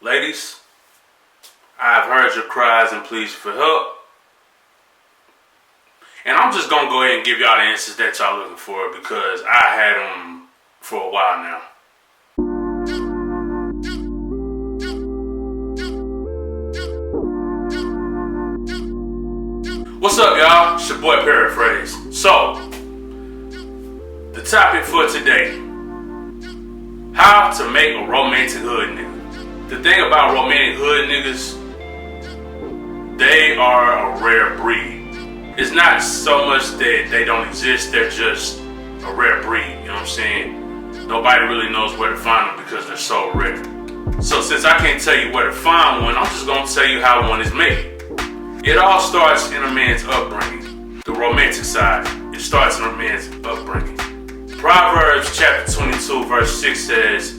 Ladies, I've heard your cries and pleas for help. And I'm just going to go ahead and give y'all the answers that y'all looking for because I had them for a while now. What's up, y'all? It's your boy Paraphrase. So, the topic for today: how to make a romantic hood nigga. The thing about romantic hood niggas, they are a rare breed. It's not so much that they don't exist, they're just a rare breed, you know what I'm saying? Nobody really knows where to find them because they're so rare. So since I can't tell you where to find one, I'm just gonna tell you how one is made. It all starts in a man's upbringing. The romantic side, it starts in a man's upbringing. Proverbs chapter 22 verse 6 says,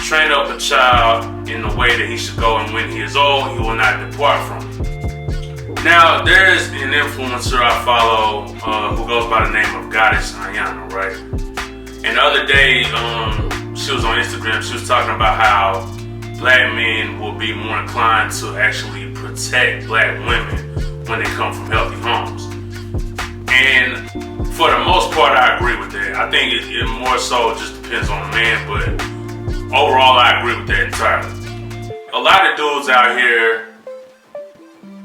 "Train up a child in the way that he should go, and when he is old, he will not depart from it." Now, there's an influencer I follow who goes by the name of Goddess Ayana, right? And the other day, she was on Instagram, she was talking about how black men will be more inclined to actually protect black women when they come from healthy homes. And for the most part, I agree with that. I think it more so just depends on the man, but overall, I agree with that entirely. A lot of dudes out here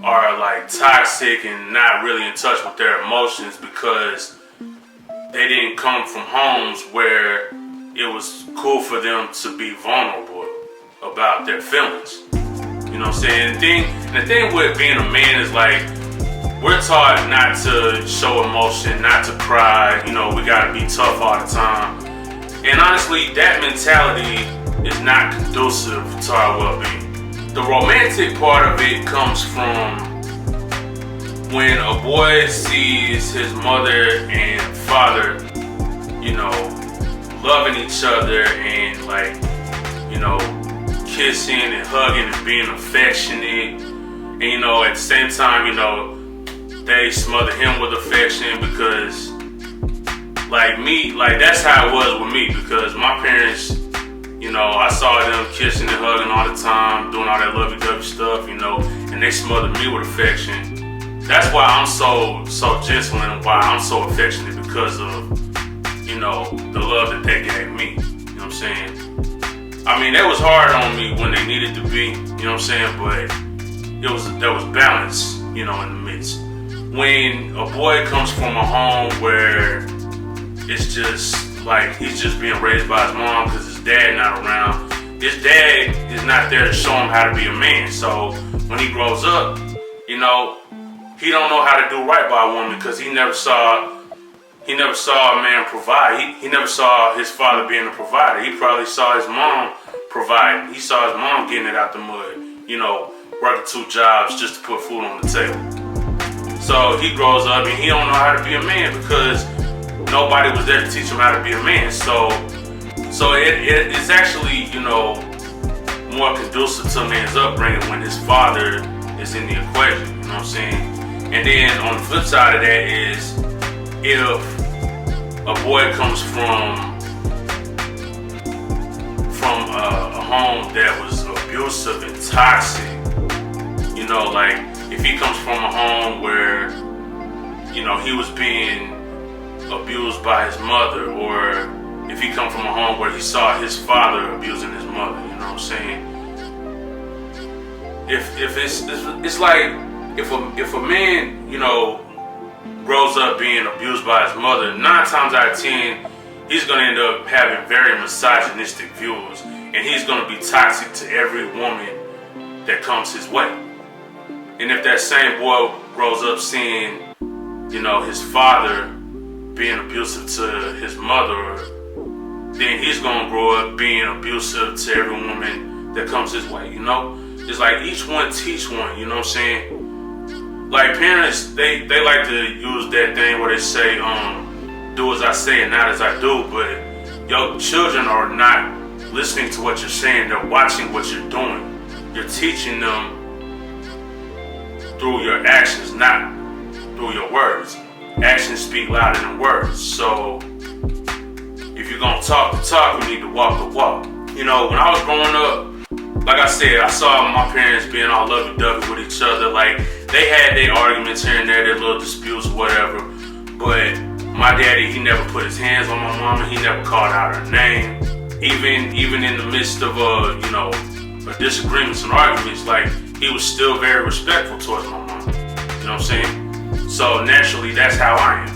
are like toxic and not really in touch with their emotions because they didn't come from homes where it was cool for them to be vulnerable about their feelings. You know what I'm saying? The thing with being a man is like, we're taught not to show emotion, not to cry, you know, we gotta be tough all the time. And honestly, that mentality is not conducive to our well-being. The romantic part of it comes from when a boy sees his mother and father, you know, loving each other and like, you know, kissing and hugging and being affectionate. And you know, at the same time, you know, they smother him with affection because like me, like that's how it was with me because my parents, you know, I saw them kissing and hugging all the time, doing all that lovey-dovey stuff, you know, and they smothered me with affection. That's why I'm so gentle and why I'm so affectionate because of, you know, the love that they gave me. You know what I'm saying? I mean, that was hard on me when they needed to be, you know what I'm saying? But there was balance, you know, in the midst. When a boy comes from a home where it's just like he's just being raised by his mom because his dad not around. His dad is not there to show him how to be a man. So when he grows up, you know, he don't know how to do right by a woman because he never saw a man provide. He never saw his father being a provider. He probably saw his mom providing. He saw his mom getting it out the mud, you know, working 2 jobs just to put food on the table. So he grows up and he don't know how to be a man because nobody was there to teach him how to be a man. So it's actually, you know, more conducive to a man's upbringing when his father is in the equation, you know what I'm saying? And then on the flip side of that is if a boy comes from a home that was abusive and toxic, you know, like if he comes from a home where, you know, he was being abused by his mother, or if he come from a home where he saw his father abusing his mother, you know what I'm saying? It's like if a man, you know, grows up being abused by his mother, 9 times out of 10, he's gonna end up having very misogynistic views, and he's gonna be toxic to every woman that comes his way. And if that same boy grows up seeing, you know, his father being abusive to his mother, then he's gonna grow up being abusive to every woman that comes his way, you know? It's like each one teach one, you know what I'm saying? Like parents, they like to use that thing where they say, do as I say and not as I do, but your children are not listening to what you're saying, they're watching what you're doing. You're teaching them through your actions, not through your words. Actions speak louder than words. So if you're gonna talk the talk, you need to walk the walk. You know, when I was growing up, like I said, I saw my parents being all lovey-dovey with each other. Like, they had their arguments here and there, their little disputes or whatever. But my daddy, he never put his hands on my mama. He never called out her name. Even in the midst of disagreements and arguments, like, he was still very respectful towards my mama. You know what I'm saying? So naturally, that's how I am.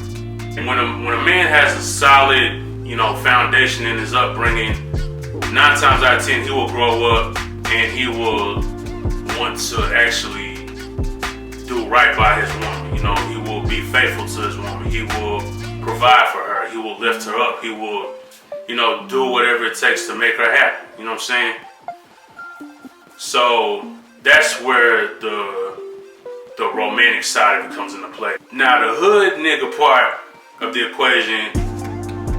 And when a man has a solid, foundation in his upbringing, 9 times out of 10, he will grow up and he will want to actually do right by his woman. He will be faithful to his woman. He will provide for her. He will lift her up. He will, do whatever it takes to make her happy. You know what I'm saying? So that's where the romantic side of it comes into play. Now, the hood nigga part of the equation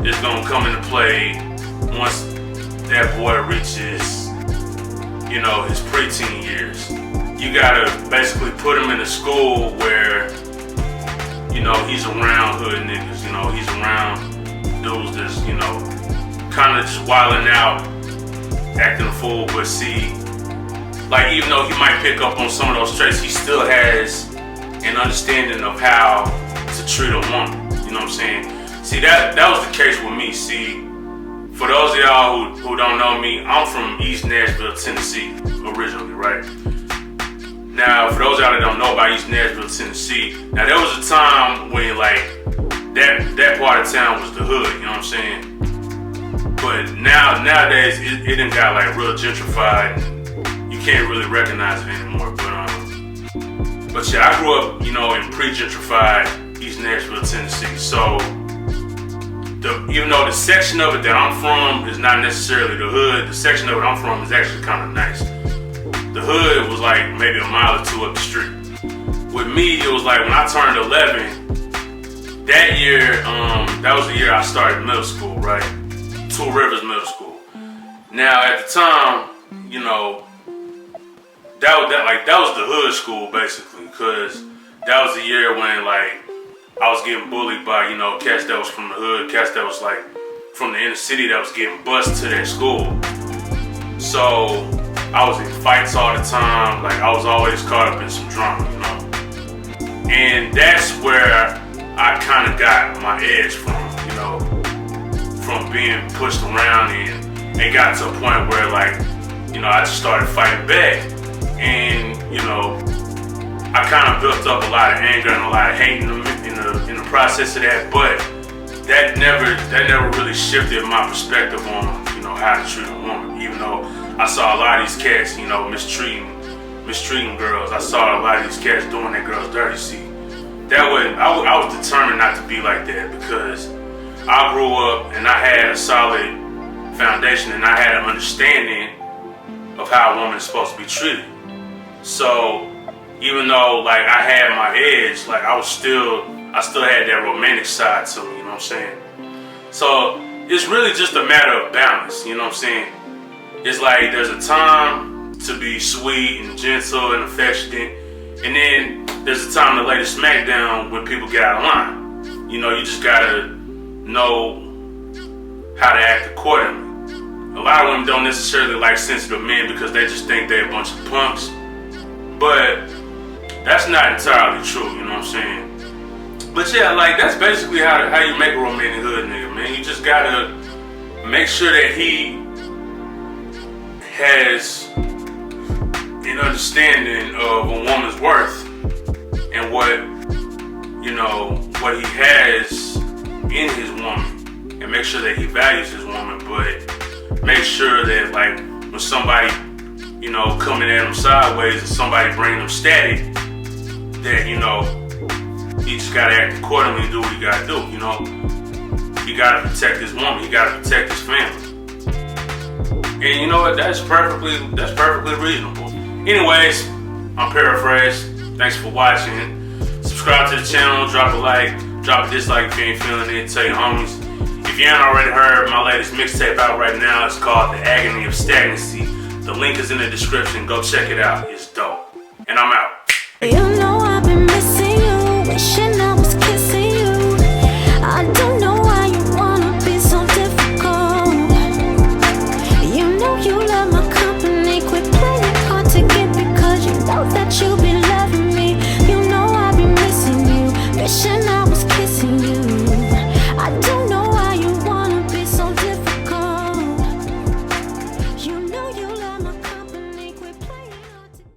is gonna come into play once that boy reaches, his preteen years. You gotta basically put him in a school where, he's around hood niggas. He's around dudes that's, kind of just wilding out, acting a fool. But see, like, even though he might pick up on some of those traits, he still has an understanding of how to treat a woman. You know what I'm saying? See, that was the case with me. See, for those of y'all who don't know me, I'm from East Nashville, Tennessee, originally, right? Now, for those of y'all that don't know about East Nashville, Tennessee, now there was a time when, like, that part of town was the hood, you know what I'm saying? But nowadays, it done got, like, real gentrified. You can't really recognize it anymore. But yeah, I grew up, in pre-gentrified East Nashville, Tennessee. So, even though the section of it that I'm from is not necessarily the hood, the section of it I'm from is actually kind of nice. The hood was like maybe a mile or 2 up the street. With me, it was like when I turned 11, that year, that was the year I started middle school, right? Two Rivers Middle School. Now, at the time, that was the hood school basically, because that was the year when, like, I was getting bullied by, cats that was from the hood, cats that was, like, from the inner city that was getting bused to their school. So I was in fights all the time. Like, I was always caught up in some drama, And that's where I kind of got my edge from, from being pushed around, and it got to a point where, like, I just started fighting back, and, I kind of built up a lot of anger and a lot of hate in the process of that, but that never really shifted my perspective on, how to treat a woman. Even though I saw a lot of these cats, mistreating girls. I saw a lot of these cats doing their girls dirty. See, I was determined not to be like that, because I grew up and I had a solid foundation and I had an understanding of how a woman is supposed to be treated. So even though, like, I had my edge, like, I still had that romantic side to me, you know what I'm saying? So it's really just a matter of balance, you know what I'm saying? It's like there's a time to be sweet and gentle and affectionate, and then there's a time to lay the smack down when people get out of line. You just gotta know how to act accordingly. A lot of women don't necessarily like sensitive men because they just think they're a bunch of punks, but that's not entirely true, you know what I'm saying? But yeah, like, that's basically how you make a romantic hood nigga, man. You just gotta make sure that he has an understanding of a woman's worth and what he has in his woman, and make sure that he values his woman, but make sure that, like, when somebody, coming at him sideways and somebody bringing him static, that, he just gotta act accordingly and do what he gotta do, He gotta protect his woman, he gotta protect his family. And you know what, that's perfectly reasonable. Anyways, I'm Paraphrase. Thanks for watching. Subscribe to the channel, drop a like, drop a dislike if you ain't feeling it, tell your homies. If you ain't already heard, my latest mixtape out right now. It's called The Agony of Stagnancy. The link is in the description. Go check it out. It's dope. And I'm out. I've been missing you, wishing